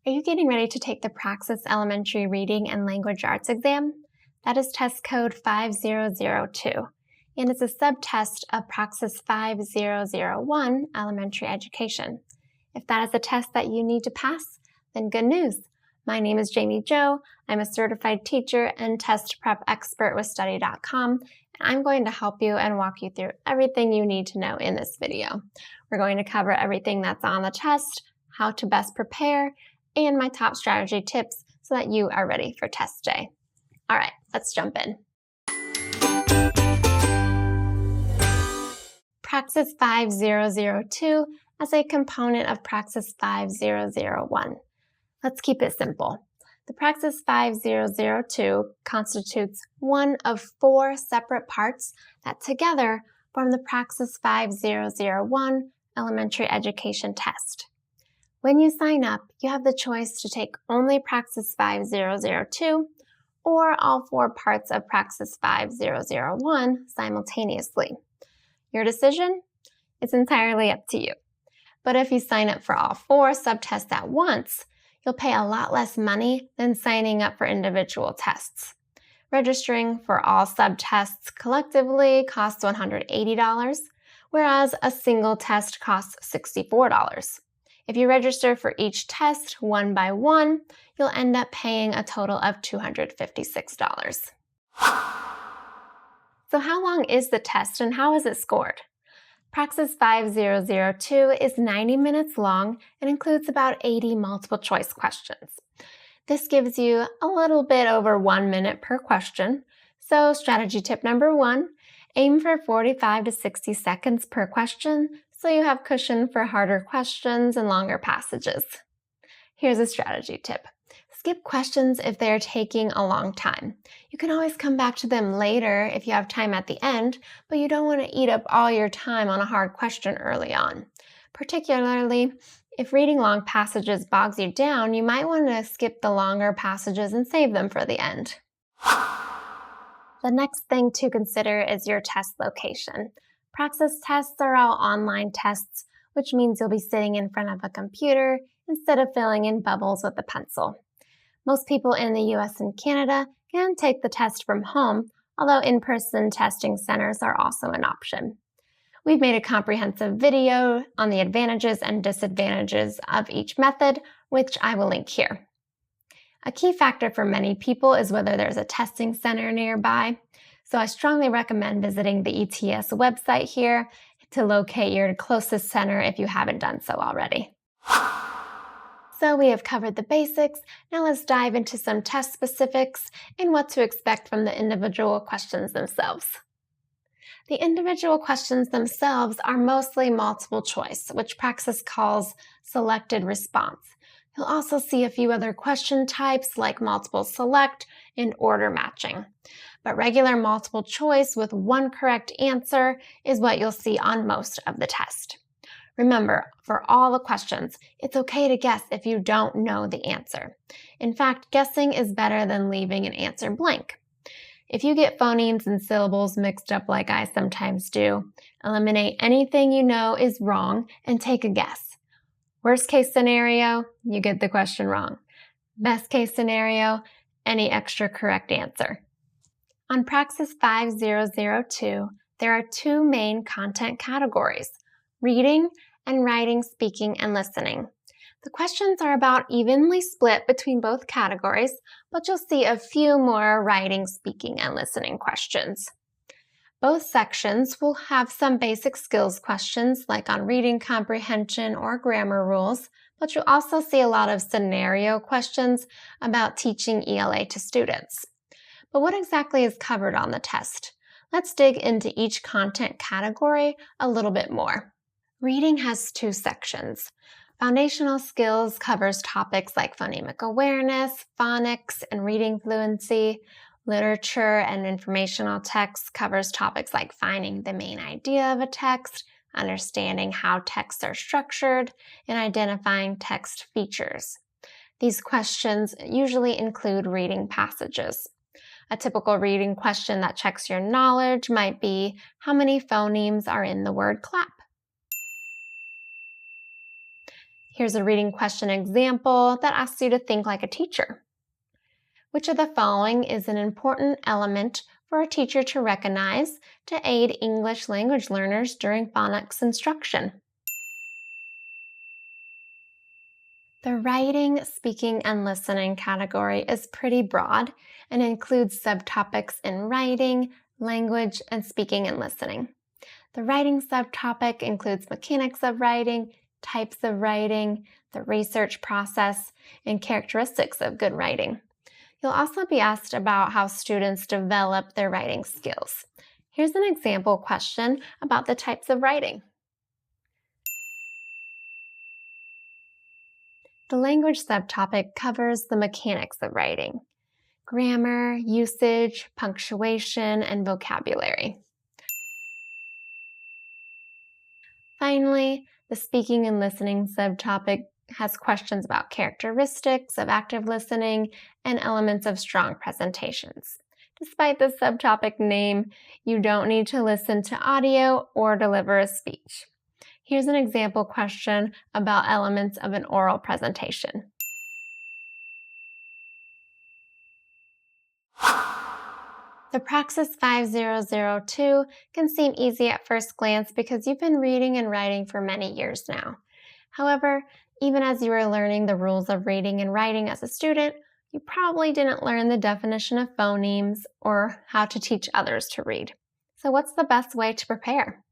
Are you getting ready to take the Praxis Elementary Reading and Language Arts exam? That is test code 5002, and it's a subtest of Praxis 5001, Elementary Education. If that is a test that you need to pass, then good news. My name is Jamie Jo. I'm a certified teacher and test prep expert with Study.com, and I'm going to help you and walk you through everything you need to know in this video. We're going to cover everything that's on the test, how to best prepare, and my top strategy tips so that you are ready for test day. All right, let's jump in. Praxis 5002 as a component of Praxis 5001. Let's keep it simple. The Praxis 5002 constitutes one of 4 separate parts that together form the Praxis 5001 Elementary Education Test. When you sign up, you have the choice to take only Praxis 5002 or all 4 parts of Praxis 5001 simultaneously. Your decision? It's entirely up to you. But if you sign up for all 4 subtests at once, you'll pay a lot less money than signing up for individual tests. Registering for all subtests collectively costs $180, whereas a single test costs $64. If you register for each test one by one, you'll end up paying a total of $256. So how long is the test and how is it scored? Praxis 5002 is 90 minutes long and includes about 80 multiple choice questions. This gives you a little bit over 1 minute per question. So strategy tip number 1, aim for 45 to 60 seconds per question so you have cushion for harder questions and longer passages. Here's a strategy tip. Skip questions if they are taking a long time. You can always come back to them later if you have time at the end, but you don't want to eat up all your time on a hard question early on. Particularly, if reading long passages bogs you down, you might want to skip the longer passages and save them for the end. The next thing to consider is your test location. Praxis tests are all online tests, which means you'll be sitting in front of a computer instead of filling in bubbles with a pencil. Most people in the US and Canada can take the test from home, although in-person testing centers are also an option. We've made a comprehensive video on the advantages and disadvantages of each method, which I will link here. A key factor for many people is whether there's a testing center nearby. So I strongly recommend visiting the ETS website here to locate your closest center if you haven't done so already. So we have covered the basics. Now let's dive into some test specifics and what to expect from the individual questions themselves. The individual questions themselves are mostly multiple choice, which Praxis calls selected response. You'll also see a few other question types like multiple select and order matching. But regular multiple choice with one correct answer is what you'll see on most of the test. Remember, for all the questions, it's okay to guess if you don't know the answer. In fact, guessing is better than leaving an answer blank. If you get phonemes and syllables mixed up like I sometimes do, eliminate anything you know is wrong and take a guess. Worst case scenario, you get the question wrong. Best case scenario, any extra correct answer. On Praxis 5002, there are 2 main content categories, reading and writing, speaking, and listening. The questions are about evenly split between both categories, but you'll see a few more writing, speaking, and listening questions. Both sections will have some basic skills questions like on reading comprehension or grammar rules, but you'll also see a lot of scenario questions about teaching ELA to students. But what exactly is covered on the test? Let's dig into each content category a little bit more. Reading has 2 sections. Foundational skills covers topics like phonemic awareness, phonics, and reading fluency. Literature and informational text covers topics like finding the main idea of a text, understanding how texts are structured, and identifying text features. These questions usually include reading passages. A typical reading question that checks your knowledge might be, how many phonemes are in the word clap? Here's a reading question example that asks you to think like a teacher. Which of the following is an important element for a teacher to recognize to aid English language learners during phonics instruction? The writing, speaking, and listening category is pretty broad and includes subtopics in writing, language, and speaking and listening. The writing subtopic includes mechanics of writing, types of writing, the research process, and characteristics of good writing. You'll also be asked about how students develop their writing skills. Here's an example question about the types of writing. The language subtopic covers the mechanics of writing: grammar, usage, punctuation, and vocabulary. Finally, the speaking and listening subtopic has questions about characteristics of active listening and elements of strong presentations. Despite the subtopic name, you don't need to listen to audio or deliver a speech. Here's an example question about elements of an oral presentation. The Praxis 5002 can seem easy at first glance because you've been reading and writing for many years now. However, even as you were learning the rules of reading and writing as a student, you probably didn't learn the definition of phonemes or how to teach others to read. So what's the best way to prepare?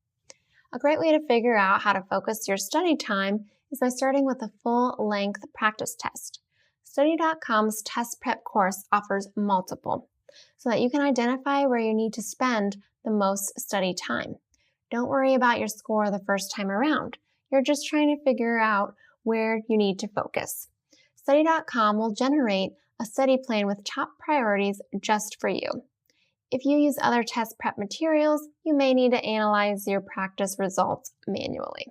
A great way to figure out how to focus your study time is by starting with a full-length practice test. Study.com's test prep course offers multiple, so that you can identify where you need to spend the most study time. Don't worry about your score the first time around. You're just trying to figure out where you need to focus. Study.com will generate a study plan with top priorities just for you. If you use other test prep materials, you may need to analyze your practice results manually.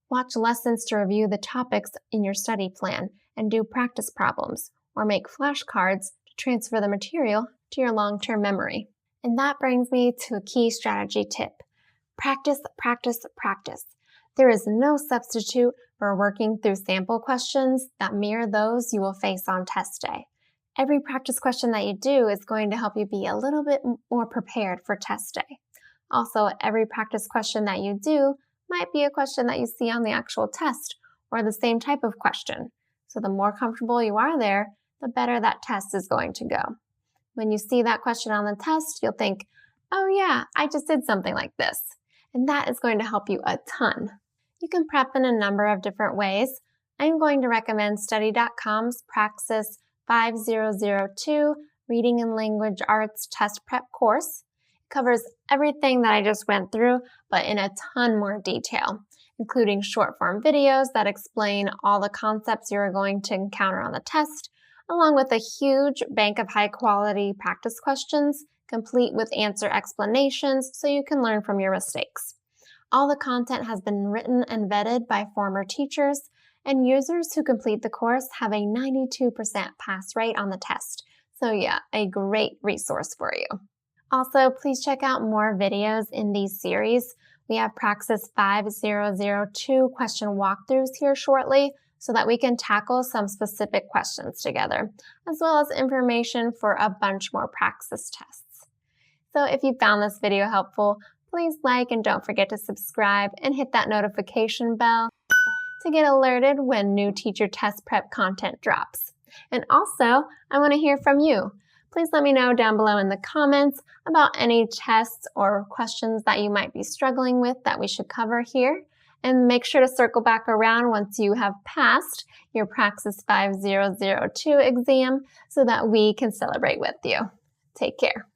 Watch lessons to review the topics in your study plan and do practice problems, or make flashcards to transfer the material to your long-term memory. And that brings me to a key strategy tip. Practice, practice, practice. There is no substitute for working through sample questions that mirror those you will face on test day. Every practice question that you do is going to help you be a little bit more prepared for test day. Also, every practice question that you do might be a question that you see on the actual test or the same type of question. So the more comfortable you are there, the better that test is going to go. When you see that question on the test, you'll think, oh yeah, I just did something like this. And that is going to help you a ton. You can prep in a number of different ways. I'm going to recommend Study.com's Praxis 5002 Reading and Language Arts Test Prep course. It covers everything that I just went through, but in a ton more detail, including short-form videos that explain all the concepts you're going to encounter on the test, along with a huge bank of high-quality practice questions, complete with answer explanations so you can learn from your mistakes. All the content has been written and vetted by former teachers, and users who complete the course have a 92% pass rate on the test. So yeah, a great resource for you. Also, please check out more videos in these series. We have Praxis 5002 question walkthroughs here shortly so that we can tackle some specific questions together, as well as information for a bunch more Praxis tests. So if you found this video helpful, please like and don't forget to subscribe and hit that notification bell to get alerted when new teacher test prep content drops. And also, I want to hear from you. Please let me know down below in the comments about any tests or questions that you might be struggling with that we should cover here. And make sure to circle back around once you have passed your Praxis 5002 exam so that we can celebrate with you. Take care.